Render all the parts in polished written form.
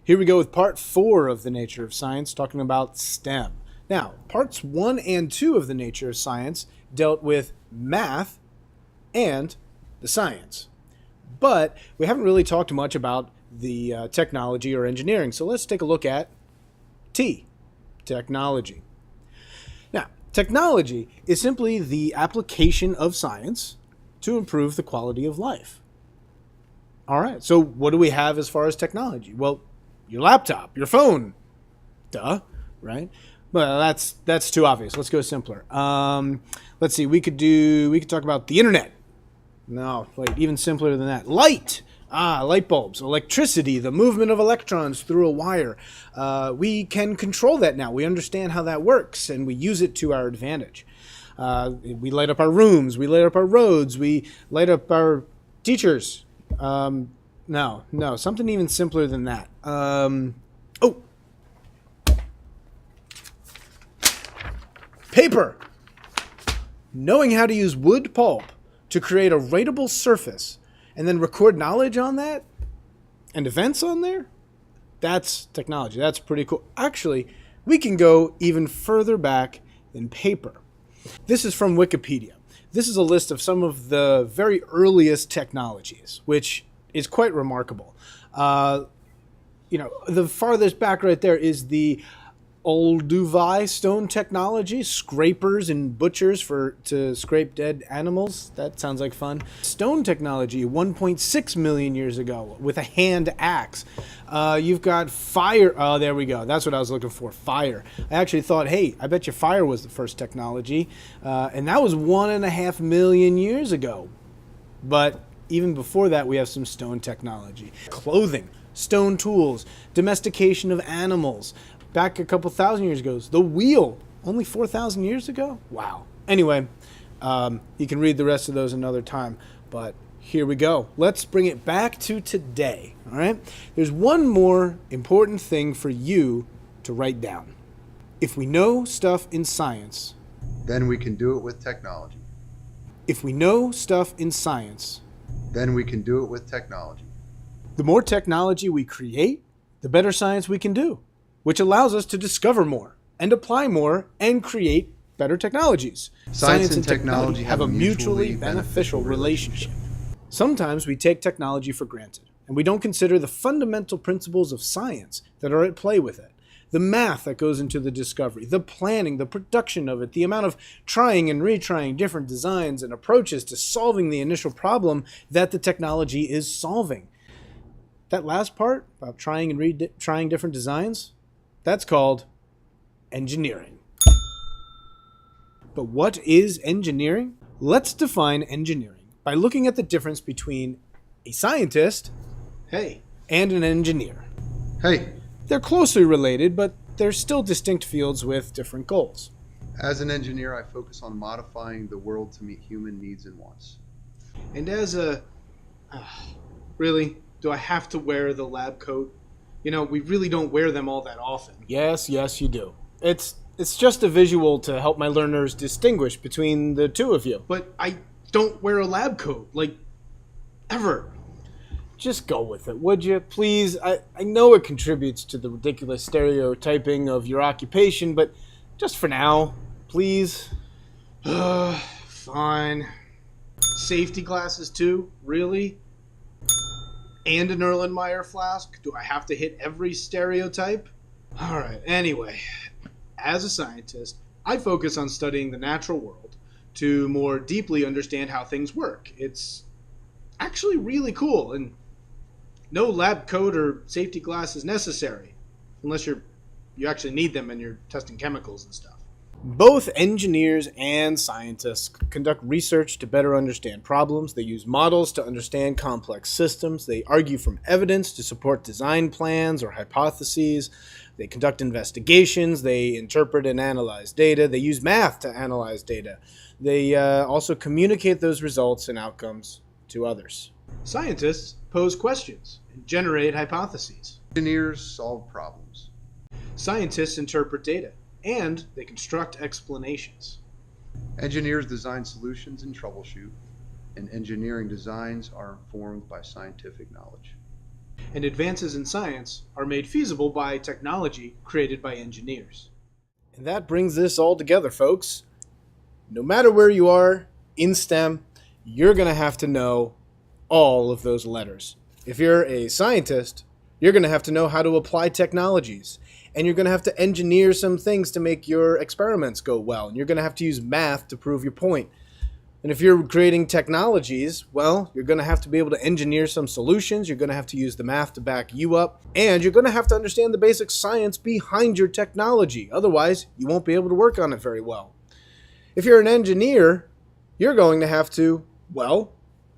Here we go with part 4 of The Nature of Science, talking about STEM. Now, parts 1 and 2 of The Nature of Science dealt with math and the science. But we haven't really talked much about the technology or engineering, so let's take a look at T, technology. Now, technology is simply the application of science to improve the quality of life. All right, so what do we have as far as technology? Well, your laptop, your phone, duh, right? Well, that's too obvious. Let's go simpler. Let's see. We could talk about the internet. No, wait, even simpler than that. Light. Light bulbs, electricity, the movement of electrons through a wire. We can control that now. We understand how that works, and we use it to our advantage. We light up our rooms. We light up our roads. We light up our teachers. No, something even simpler than that. Paper. Knowing how to use wood pulp to create a writable surface and then record knowledge on that and events on there, that's technology. That's pretty cool. Actually, we can go even further back than paper. This is from Wikipedia. This is a list of some of the very earliest technologies, which is quite remarkable. The farthest back right there is the Olduvai stone technology, scrapers and butchers to scrape dead animals. That sounds like fun. Stone technology, 1.6 million years ago, with a hand axe. You've got fire. Oh, there we go. That's what I was looking for, fire. I actually thought, hey, I bet you fire was the first technology. And that was 1.5 million years ago. But even before that, we have some stone technology. Clothing, stone tools, domestication of animals. Back a couple thousand years ago, the wheel, only 4,000 years ago? Wow. Anyway, you can read the rest of those another time, but here we go. Let's bring it back to today, all right? There's one more important thing for you to write down. If we know stuff in science, then we can do it with technology. If we know stuff in science, then we can do it with technology. The more technology we create, the better science we can do, which allows us to discover more and apply more and create better technologies. Science and technology have a mutually beneficial relationship. Sometimes we take technology for granted, and we don't consider the fundamental principles of science that are at play with it. The math that goes into the discovery, the planning, the production of it, the amount of trying and retrying different designs and approaches to solving the initial problem that the technology is solving. That last part about trying and retrying different designs, that's called engineering. But what is engineering? Let's define engineering by looking at the difference between a scientist, hey, and an engineer. Hey. They're closely related, but they're still distinct fields with different goals. As an engineer, I focus on modifying the world to meet human needs and wants. And as a... really? Do I have to wear the lab coat? You know, we really don't wear them all that often. Yes, you do. It's just a visual to help my learners distinguish between the two of you. But I don't wear a lab coat, like, ever. Just go with it, would you? Please, I know it contributes to the ridiculous stereotyping of your occupation, but just for now, please. Fine. Safety glasses too? Really? And an Erlenmeyer flask? Do I have to hit every stereotype? Alright, anyway. As a scientist, I focus on studying the natural world to more deeply understand how things work. It's actually really cool, and no lab coat or safety glasses necessary, unless you actually need them and you're testing chemicals and stuff. Both engineers and scientists conduct research to better understand problems. They use models to understand complex systems. They argue from evidence to support design plans or hypotheses. They conduct investigations. They interpret and analyze data. They use math to analyze data. They also communicate those results and outcomes to others. Scientists pose questions and generate hypotheses. Engineers solve problems. Scientists interpret data, and they construct explanations. Engineers design solutions and troubleshoot, and engineering designs are informed by scientific knowledge. and advances in science are made feasible by technology created by engineers. And that brings this all together, folks. No matter where you are in STEM, you're going to have to know all of those letters. If you're a scientist, you're going to have to know how to apply technologies. And you're going to have to engineer some things to make your experiments go well. And you're going to have to use math to prove your point. And if you're creating technologies, well, you're going to have to be able to engineer some solutions. You're going to have to use the math to back you up. And you're going to have to understand the basic science behind your technology. Otherwise, you won't be able to work on it very well. If you're an engineer, you're going to have to, well,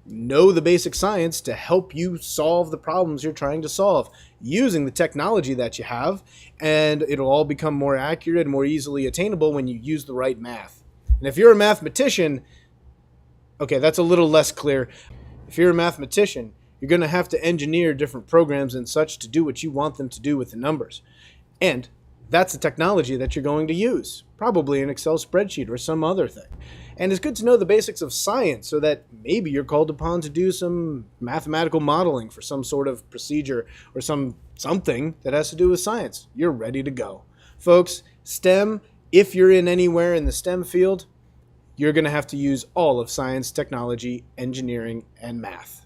know the basic science to help you solve the problems you're trying to solve using the technology that you have. And it'll all become more accurate and more easily attainable when you use the right math. And if you're a mathematician, okay, that's a little less clear. If you're a mathematician, you're going to have to engineer different programs and such to do what you want them to do with the numbers. And that's the technology that you're going to use, probably an Excel spreadsheet or some other thing. And it's good to know the basics of science so that maybe you're called upon to do some mathematical modeling for some sort of procedure or something that has to do with science. You're ready to go. Folks, STEM, if you're in anywhere in the STEM field, you're going to have to use all of science, technology, engineering, and math.